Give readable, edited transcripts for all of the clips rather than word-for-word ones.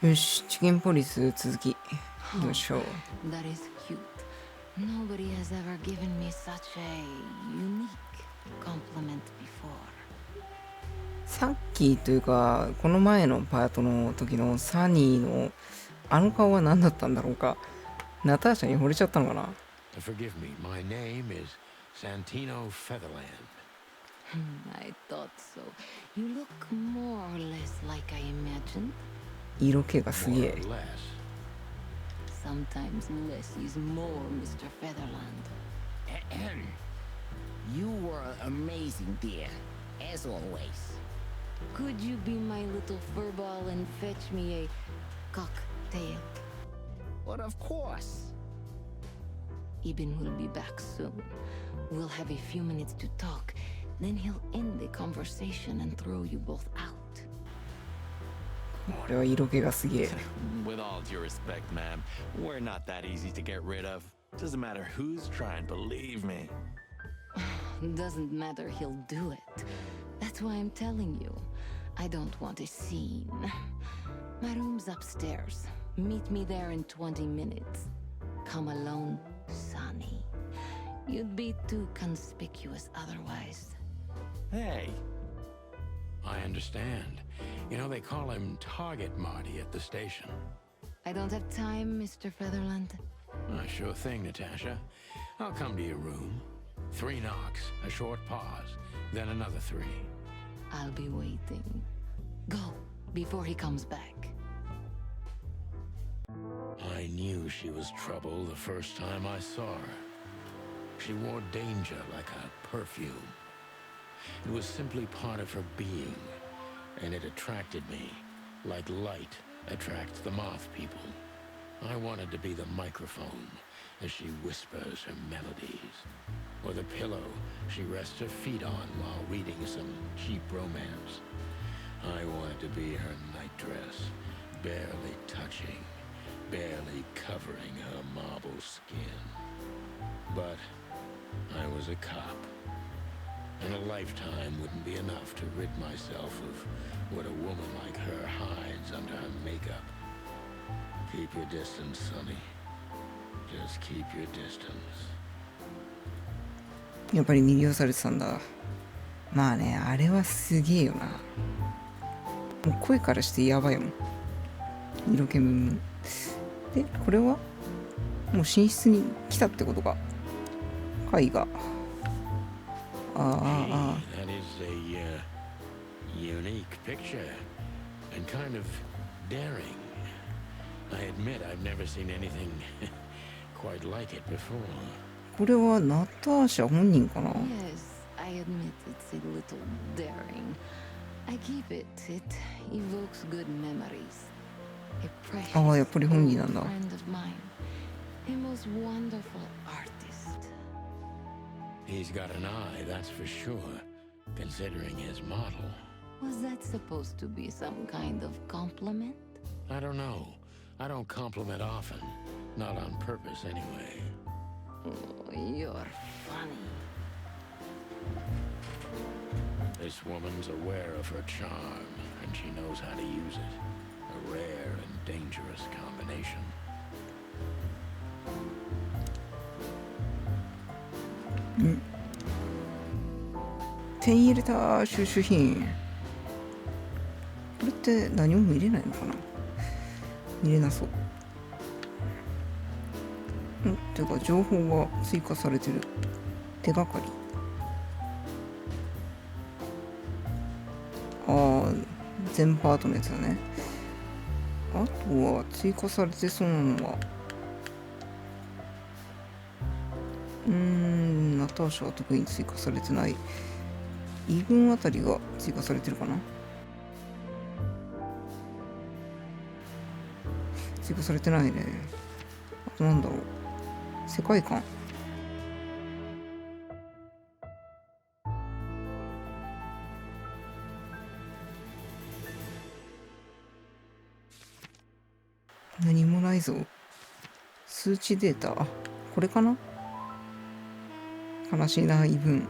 よし、チキンポリス続き。よいしょ。That is cute. Nobody has ever given me such a unique compliment before. さっきというか、この前のパートの時のサニーのあの顔は何だったんだろうか。ナターシャに惚れちゃったのかな。Forgive me, my name is Santino Featherland. I thought so. You look more or less like I imagined. 色気がすげ More え。 or less. Sometimes less is more, Mr. Featherland. You were amazing, dear, as always. Could you be my little furball and fetch me a cocktail? But of course. Ibn will be back soon. We'll have a few minutes to talk. Then he'll end the conversation and throw you both out. これは色気がすげえ。 With all due respect, ma'am, we're not that easy to get rid of. Doesn't matter who's trying, believe me. Doesn't matter, he'll do it. That's why I'm telling you. I don't want a scene. My room's upstairs. Meet me there in 20 minutes. Come alone, Sonny. You'd be too conspicuous otherwise. Hey, I understand. You know, they call him Target Marty at the station. I don't have time, Mr. Featherland. Sure thing, Natasha. I'll come to your room. 3 knocks, a short pause, then another 3. I'll be waiting. Go, before he comes back. I knew she was trouble the first time I saw her. She wore danger like a perfume. It was simply part of her being, and it attracted me, like light attracts the moth people. I wanted to be the microphone as she whispers her melodies, or the pillow she rests her feet on while reading some cheap romance. I wanted to be her nightdress, barely touching, barely covering her marble skin. But I was a cop, and a lifetime wouldn't be enough to rid myself of what a woman like her hides under her makeup. Keep your distance, Sonny. Just keep your distance. やっぱり魅了されてたんだ。まあね、あれはすげえよな。もう声からしてやばいもん。色気ムンムン。で、これはもう寝室に来たってことか。絵画。That is a unique picture and kind of daring. I admit I've never seen anything quite like it before. これはナターシャ本人かな。 Yes, I admit it's a little daring. I keep it. It evokes good memories. A precious やっぱり本人なんだ。 friend of mine. A most wonderful artist. He's got an eye, that's for sure, considering his model. Was that supposed to be some kind of compliment? I don't know. I don't compliment often. Not on purpose, anyway. Oh, you're funny. This woman's aware of her charm, and she knows how to use it. A rare and dangerous combination. 手に入れた収集品。これって何も見れないのかな。見れなそう。ていうか情報が追加されてる。手がかり。全パートのやつだね。あとは追加されてそうなのはナターシャは特に追加されてない。イブンあたりが追加されてるかな。追加されてないね。あとなんだろう。世界観。何もないぞ。数値データ。これかな。悲しいな、イブン。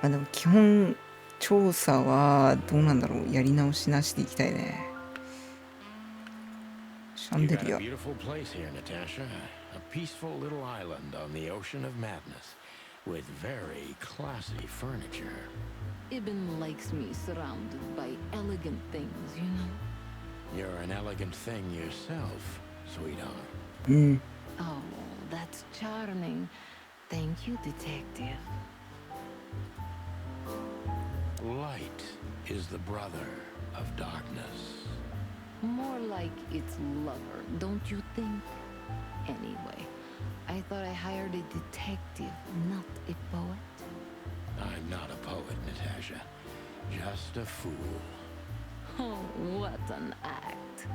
でも基本調査はどうなんだろう。やり直しなしでいきたいね。シャン You デ got リ a ア。 beautiful place here, Natasha. A peaceful little island on the ocean of madness with very classy furniture. Ibn likes me surrounded by elegant things, you know? You're an elegant thing yourself, sweetheart. うん。 Oh, that's charming. Thank you, detective. Light is the brother of darkness. More like its lover, don't you think? Anyway, I thought I hired a detective, not a poet. I'm not a poet, Natasha. Just a fool. Oh, what an act.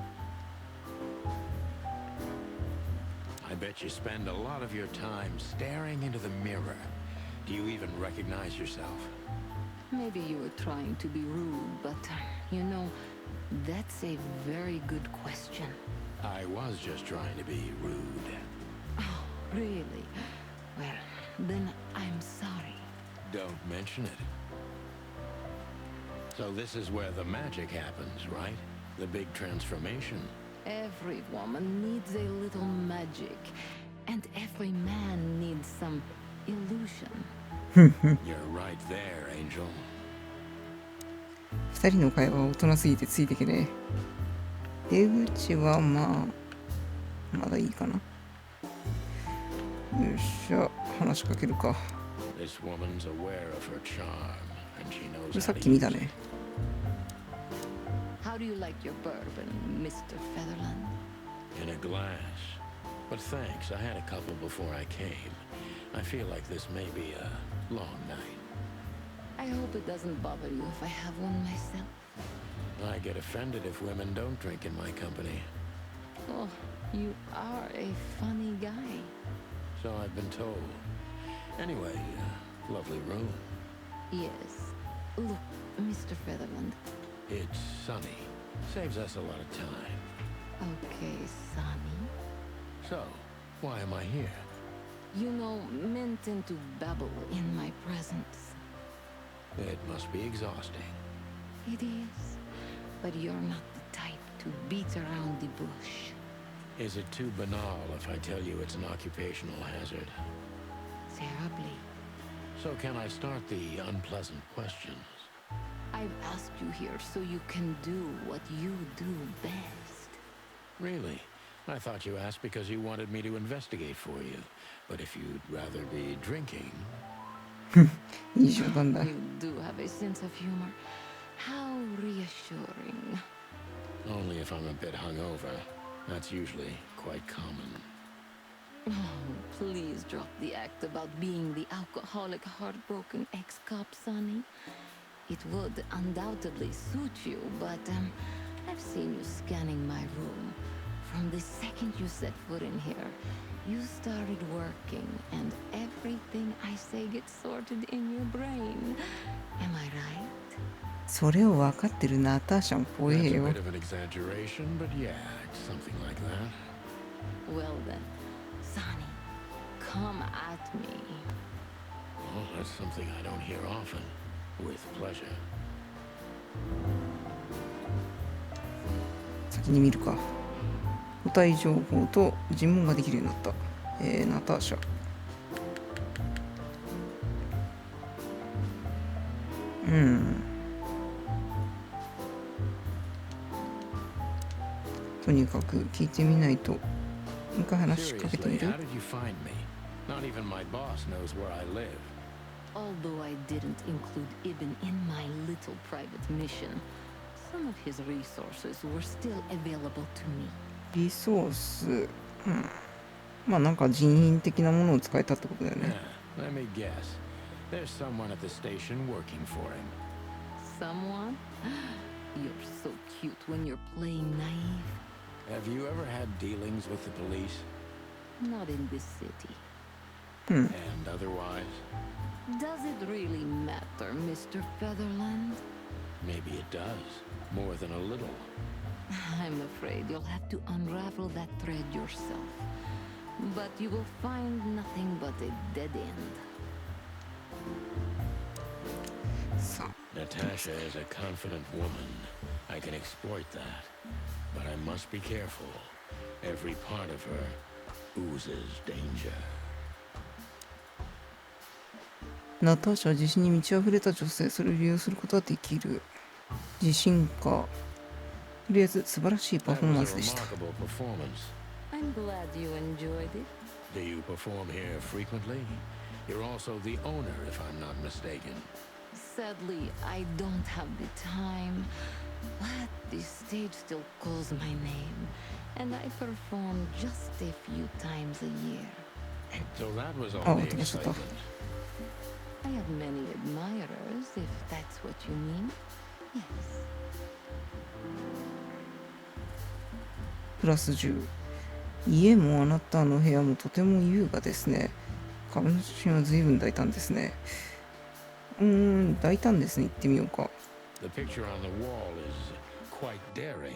I bet you spend a lot of your time staring into the mirror. Do you even recognize yourself? Maybe you were trying to be rude, but, you know, that's a very good question. I was just trying to be rude. Oh, really? Well, then I'm sorry. Don't mention it. So this is where the magic happens, right? The big transformation. Every woman needs a little magic, and every man needs some illusion. You're right there, Angel. 二人の会話は大人すぎてついてけねえ。出口はまだいいかな。よっしゃ、話しかけるか。 This woman's aware of her charm, and she こ knows れさ how っ to き見 use た it. ね。 How do you like your bourbon, Mr. Featherland? In a glass. But thanks, I had a couple before I came. I feel like this may be a long night. I hope it doesn't bother you if I have one myself. I get offended if women don't drink in my company. Oh, you are a funny guy. So I've been told. Anyway, lovely room. Yes. Look, Mr. Featherland. It's sunny. Saves us a lot of time. Okay, Sonny. So, why am I here? You know, men tend to babble in my presence. It must be exhausting. It is. But you're not the type to beat around the bush. Is it too banal if I tell you it's an occupational hazard? Terribly. So can I start the unpleasant questions? I've asked you here so you can do what you do best. Really? I thought you asked because you wanted me to investigate for you. But if you'd rather be drinking... いい冗談だ。 You do have a sense of humor. How reassuring. Only if I'm a bit hungover. That's usually quite common. Oh, please drop the act about being the alcoholic, heartbroken ex-cop, Sonny. It would undoubtedly suit you, but I've seen you scanning my room. From the second you set foot in here, you started working, and everything I say gets sorted in your brain. Am I right? それを分かってるナターシャン怖 That's え a よ。 bit of an exaggeration, but yeah, it's something like that. Well then, Sonny, come at me. Well, that's something I don't hear often. With pleasure. 先に見るか。個体情報と尋問ができるようになった。ナターシャ。とにかく聞いてみないと。もう一回話しかけてみ Seriously, る how did you find me? Not even my boss knows where I live. Although I didn't include Ibn in my little private mission, some of his resources were still available to me. リソース。まあなんか人員的なものを使えたってことだよね。 Let me guess. There's someone at the station working for him. Someone? You're so cute when you're playing naive. Have you ever had dealings with the police? Not in this city. And otherwise? Does it really matter, Mr. Featherland? Maybe it does. More than a little. I'm afraid you'll have to unravel that thread yourself. But you will find nothing but a dead end. さあ。 Natasha is a confident woman. I can exploit that. But I must be careful. Every part of her oozes danger. ナターシャは自信に満ち溢れた女性、それを利用することはできる。自信か。とりあえず素晴らしいパフォーマンスでした。 Remarkable performance. I'm glad you enjoyed it. Do you perform here frequently? You're also the owner, if I'm not mistaken. Sadly, I don't have the time. But this stage still calls my name, and I perform just a few times a year. So that was Oh, all the it was a excitement. tough. I have many admirers, if that's what you mean. Yes. プラス10。家もあなたの部屋もとても優雅ですね。株の写真は随分大胆ですね。大胆ですね。行ってみようか。The picture on the wall is quite daring.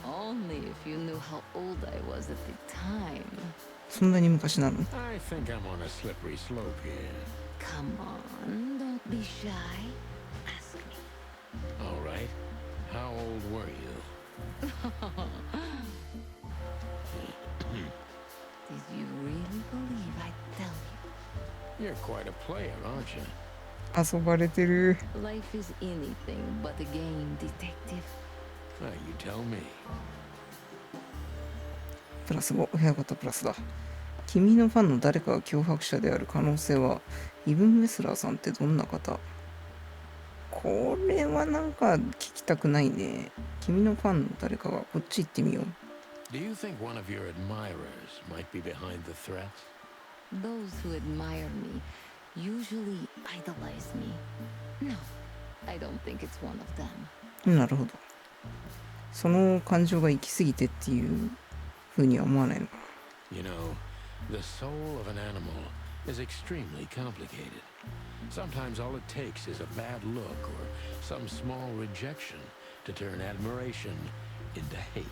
Only if you knew how old I was at the time. そんなに昔なの？ I think I'm on a slippery slope here. Come on, don't be shy. Ask me. All right. How old were you? Did you really believe I'd tell You're quite a player, aren't you? 遊ばれてる。 you? Life is anything but a game, detective. You tell me. プラス5。部屋型プラスだ。君のファンの誰かが脅迫者である可能性は、イブン・ウェスラーさんってどんな方？これはなんか聞きたくないね。君のファンの誰かがこっち行ってみよう。Do you think one of your admirers might be behind the threats? Those who admire me usually idolize me. No, I don't think it's one of them. なるほど。その感情が行き過ぎてっていうふうには思わないのかな。You know, the soul of an animal is extremely complicated. Sometimes all it takes is a bad look or some small rejection to turn admiration into hate.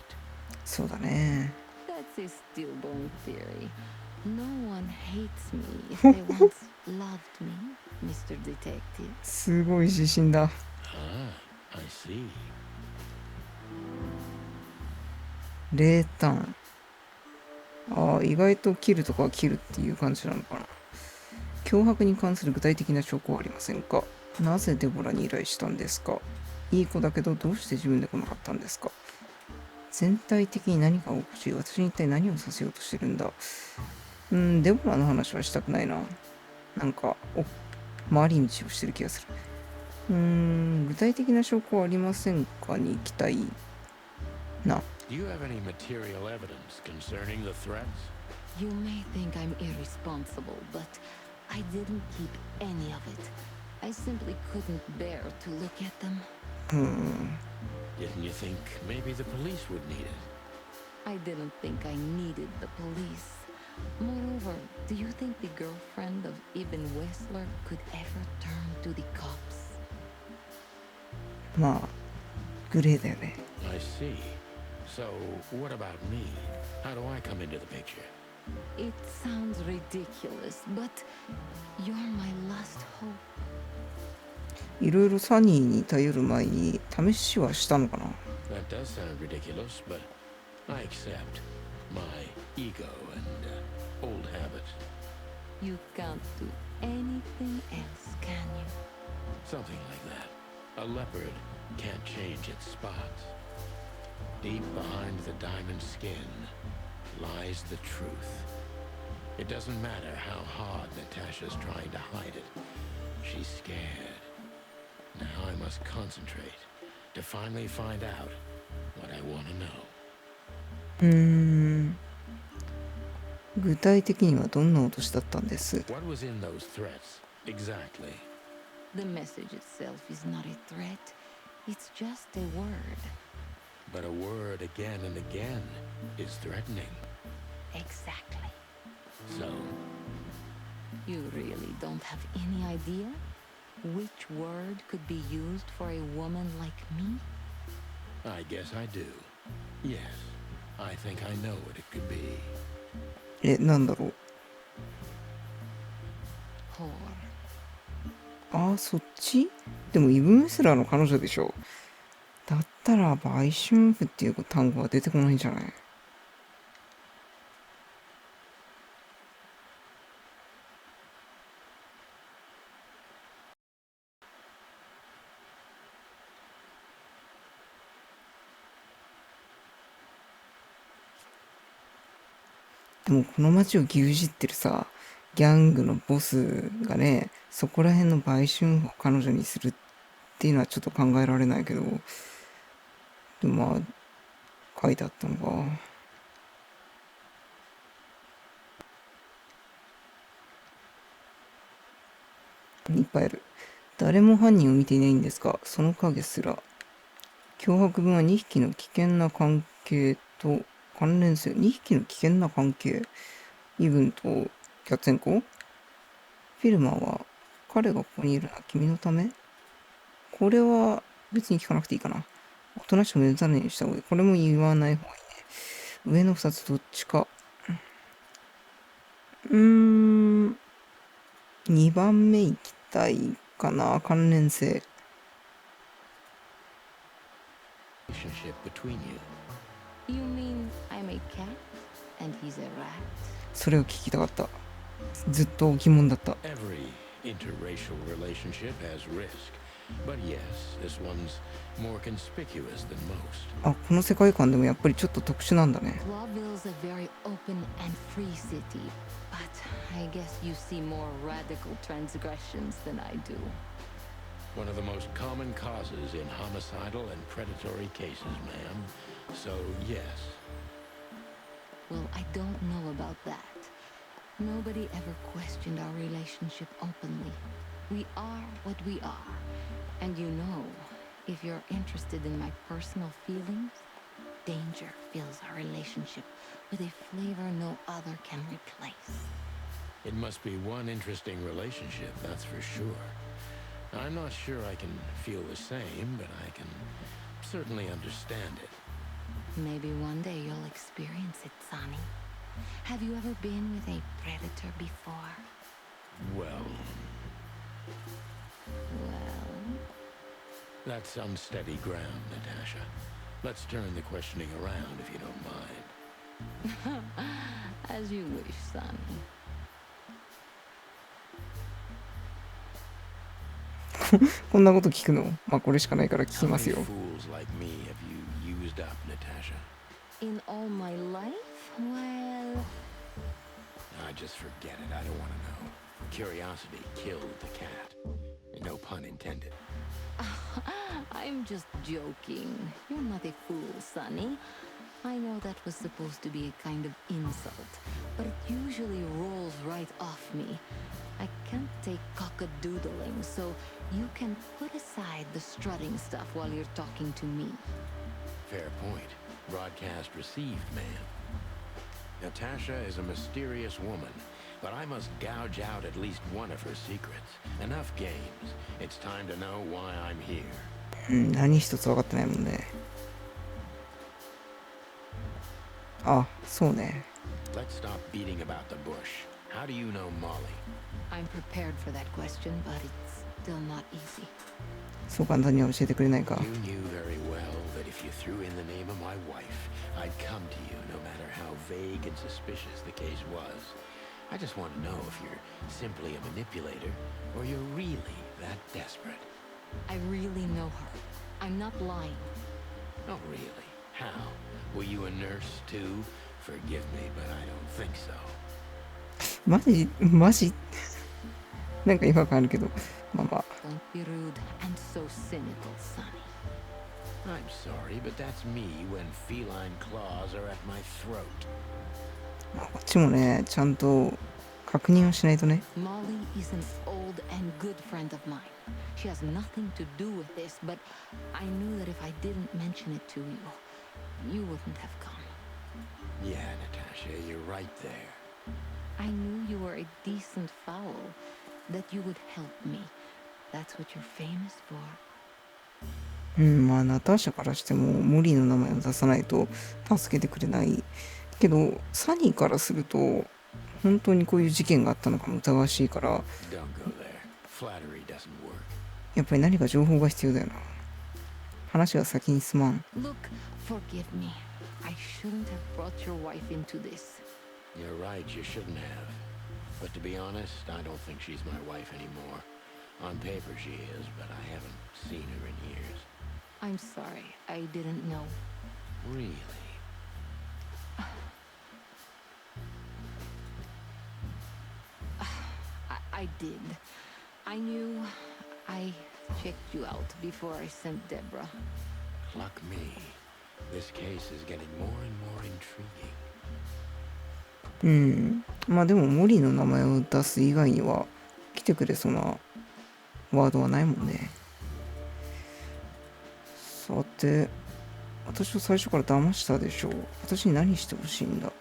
そうだね。 That's a stillborn theory. No one hates me if they once loved me, Mr. Detective. すごい自信だ。I see. 冷淡。意外と切るとかは切るっていう感じなのかな。脅迫に関する具体的な証拠はありませんか？なぜデボラに依頼したんですか？いい子だけどどうして自分で来なかったんですか？全体的に何かがおかしい。私に一体何をさせようとしてるんだ。デボラの話はしたくないな。なんか回り道をしてる気がする。具体的な証拠はありませんかに行きたいな。Do you have any material evidence concerning the threats? You may think I'm irresponsible, but I didn't keep any of it. I simply couldn't bear to look at them. Didn't you think maybe the police would need it? I didn't think I needed the police. Moreover, do you think the girlfriend of Ibn Wessler could ever turn to the cops? まあグレーだよね。 I see. So, what about me? How do I come into the picture? It sounds ridiculous, but you're my last hope. いろいろサニーに頼る前に試しはしたのかな。 That does sound ridiculous, but I accept my ego and old habits. You can't do anything else, can you? Something like that. A leopard can't change its spots. Deep behind the diamond skin lies the truth. It doesn't matter how hard Natasha's trying to hide it. She's scared. Now I must concentrate to finally find out what I want to know. 具体的にはどんな脅しだったんです？ What was in those threats, exactly? The message itself is not a threat. It's just a word. But a word again and again is threatening. Exactly. So, You really don't have any idea which word could be used for a woman like me? I guess I do. Yes, I think I know what it could be. なんだろう。 Whore. そっち？でもイブン・ウェスラーの彼女でしょ。だったら売春婦っていう単語は出てこないんじゃない？でもこの街を牛耳ってるさ、ギャングのボスがね、そこら辺の売春婦を彼女にするっていうのはちょっと考えられないけど、でもまあ、書いてあったのか。いっぱいある。誰も犯人を見ていないんですが、その影すら。脅迫文は2匹の危険な関係と関連性。2匹の危険な関係。イブンとキャッツェンコ。フィルマーは、彼がここにいるのは君のため。これは別に聞かなくていいかな。おとなしく目覚めにした方がいい。これも言わない方がいいね。上の2つどっちか。2番目行きたいかな。関連性。Relationship between you. You mean I'm a cat and he's a rat? それを聞きたかった。ずっと疑問だった。Every interracial relationship has risk. But yes, this one's more conspicuous than most. あ、この世界観でもやっぱりちょっと特殊なんだね。Clawville's a very open and free city, but I guess you see more radical transgressions than I do. One of the most common causes in homicidal and predatory cases, ma'am. So, yes. Well, I don't know about that. Nobody ever questioned our relationship openly. We are what we are. And you know, if you're interested in my personal feelings, danger fills our relationship with a flavor no other can replace. It must be one interesting relationship, that's for sure. I'm not sure I can feel the same, but I can certainly understand it. Maybe one day you'll experience it, Sonny. Have you ever been with a predator before? Well, Well, that's unsteady ground, Natasha. Let's turn the questioning around if you don't mind. as you wish, Sonny. こんなこと聞くの？まあこれしかないから聞き How ま many すよ。 fools like me have you used up, Natasha? In all my life? Well, Just forget it. I don't want to know. Curiosity killed the cat. No pun intended. I'm just joking. You're not a fool, Sonny. I know that was supposed to be a kind of insult, but it usually rolls right off me. I can't take cock-a-doodling, so you can put aside the strutting stuff while you're talking to me. Fair point. Broadcast received, ma'am. Natasha is a mysterious woman, but I must gouge out at least one of her secrets. Enough games. It's time to know why I'm here. 何一つ分かってないもんね。あ、そうね。Let's stop beating about the bush. How do you know Molly? I'm prepared for that question, but it's still not easy. そう簡単には教えてくれないか。 You knew very well that if you threw in the name of my wife, I'd come to you no matter how vague and suspicious the case was. I just want to know if you're simply a manipulator or you're really that desperate. I really know her. I'm not lying. Oh, really? How? Were you a nurse too? Forgive me, but I don't think so. マジなんか違和感あるけど、まあまあ。 Don't be rude and so cynical, Sonny. I'm sorry, but that's me when feline claws are at my throat. まあこっちもね、ちゃんと確認をしないとね。 Molly is an old and good friend of mine. She has nothing to do with this, but I knew that if I didn't mention it to you, you wouldn't have come. Yeah, Natasha, you're right there. I knew you were a decent fowl, that you would help me. That's what you're famous for. まあナターシャからしてもモリーの名前を出さないと助けてくれない。けどサニーからすると本当にこういう事件があったのかも疑わしいから、 Don't go there. Flattery doesn't work. やっぱり何か情報が必要だよな。話が先に進まん。 Look, forgive me. I shouldn't have brought your wife into this. You're right, you shouldn't have. But to be honest, I don't think she's my wife anymore. On paper she is, but I haven't seen her in years. I'm sorry, I didn't know. Really? I did. I knew I checked you out before I sent Deborah. Luck me. This case is getting more and more intriguing. うん。まあでもモリーの名前を出す以外には来てくれそうなワードはないもんね。さて、私を最初から騙したでしょう。私に何してほしいんだ。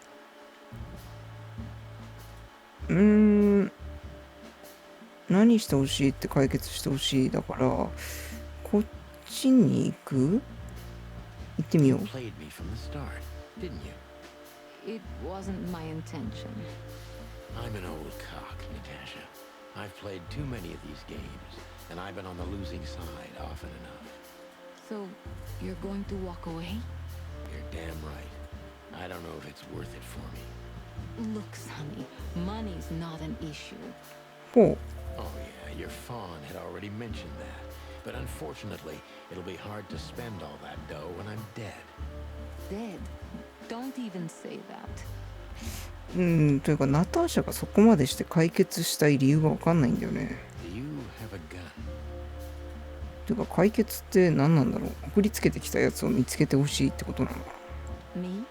何してほしいって解決してほしい。だから、こっちに行く？行ってみよう。You played me from the start, didn't you? It wasn't my intention. I'm an old cock, Natasha. I've played too many of these games, and I've been on the losing side often enough. So, you're going to walk away? You're damn right. I don't know if it's worth it for me. Look, Sonny, money's not an issue. ほう。 Oh yeah, your fawn had already mentioned that. But unfortunately, it'll be hard to spend all that dough when I'm dead. Dead? Don't even say that. というか、ナターシャがそこまでして解決したい理由がわかんないんだよね。Do you have a gun? というか、解決って何なんだろう。送りつけてきたやつを見つけてほしいってことなのかな。 Me?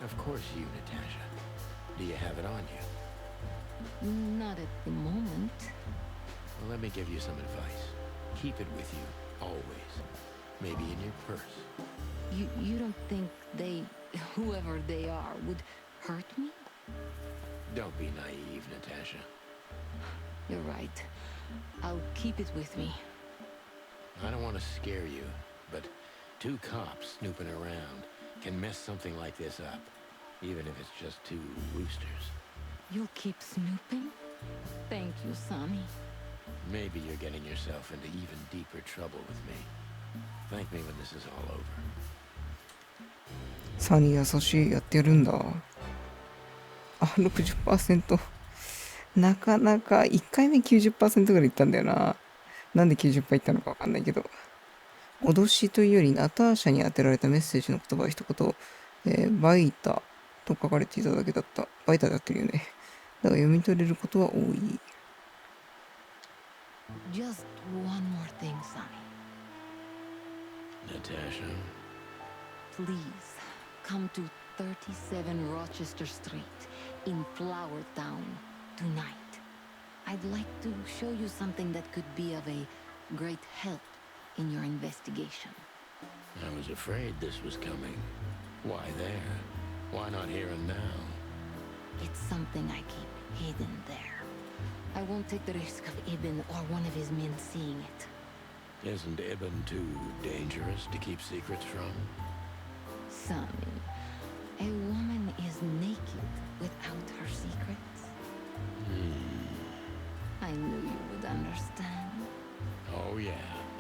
Of course you, Natasha. Do you have it on you? Not at the moment. Well, let me give you some advice. Keep it with you, always. Maybe in your purse. You don't think they, whoever they are, would hurt me? Don't be naive, Natasha. You're right. I'll keep it with me. I don't want to scare you, but two cops snooping around can mess something like this up, even if it's just two roosters. You'll keep snooping? Thank you, Sonny. Maybe you're getting yourself into even deeper trouble with me. Thank me when this is all over. サニー優しい。やってやるんだ。あ、60%。なかなか、1回目 90% ぐらいいったんだよな。なんで 90% いったのかわかんないけど。脅しというより、ナターシャに当てられたメッセージの言葉を一言、バイタと書かれていただけだった。バイタでやってるよね。だから読み取れることは多い。Just one more thing, Sonny. Natasha? Please, come to 37 Rochester Street in Flower Town tonight. I'd like to show you something that could be of a great help in your investigation. I was afraid this was coming. Why there? Why not here and now? It's something I keep hidden there. I won't take the risk of Ibn or one of his men seeing it. Isn't Ibn too dangerous to keep secrets from? Sonny, a woman is naked without her secrets. I knew you would understand. Oh yeah,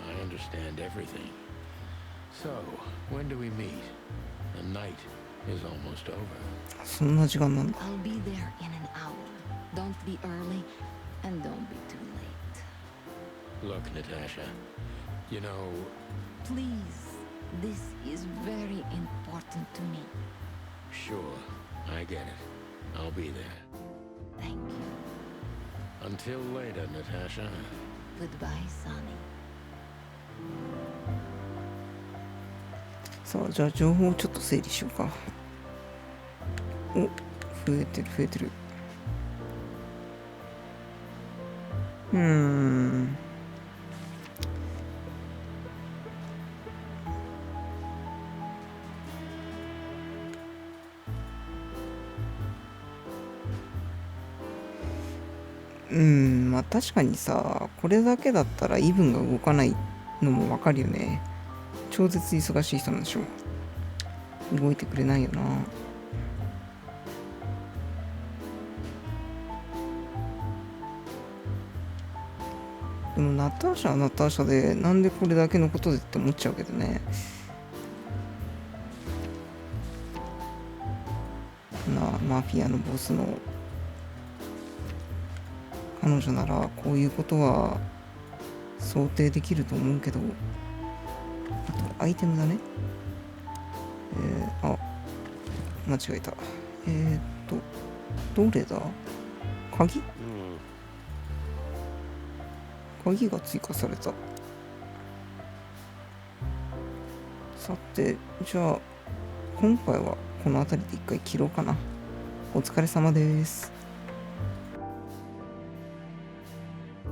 I understand everything. So, when do we meet? The night is almost over. そんな時間なんだ。 I'll be there in an hour. Don't be early and don't be too late. Look, Natasha, you know, Please, this is very important to me. sure, I get it. I'll be there. Thank you. Until later, Natasha. Goodbye, Sonny. さあ、じゃあ情報をちょっと整理しようか。お、増えてる増えてる。まあ確かにさ、これだけだったらイブンが動かないのもわかるよね。超絶忙しい人なんでしょ。動いてくれないよな。でもナターシャはナターシャでなんでこれだけのことでって思っちゃうけどね。マフィアのボスの彼女ならこういうことは想定できると思うけど、あとアイテムだね。間違えた。どれだ？鍵？鍵が追加された。さて、じゃあ今回はこの辺りで一回切ろうかな。お疲れ様です。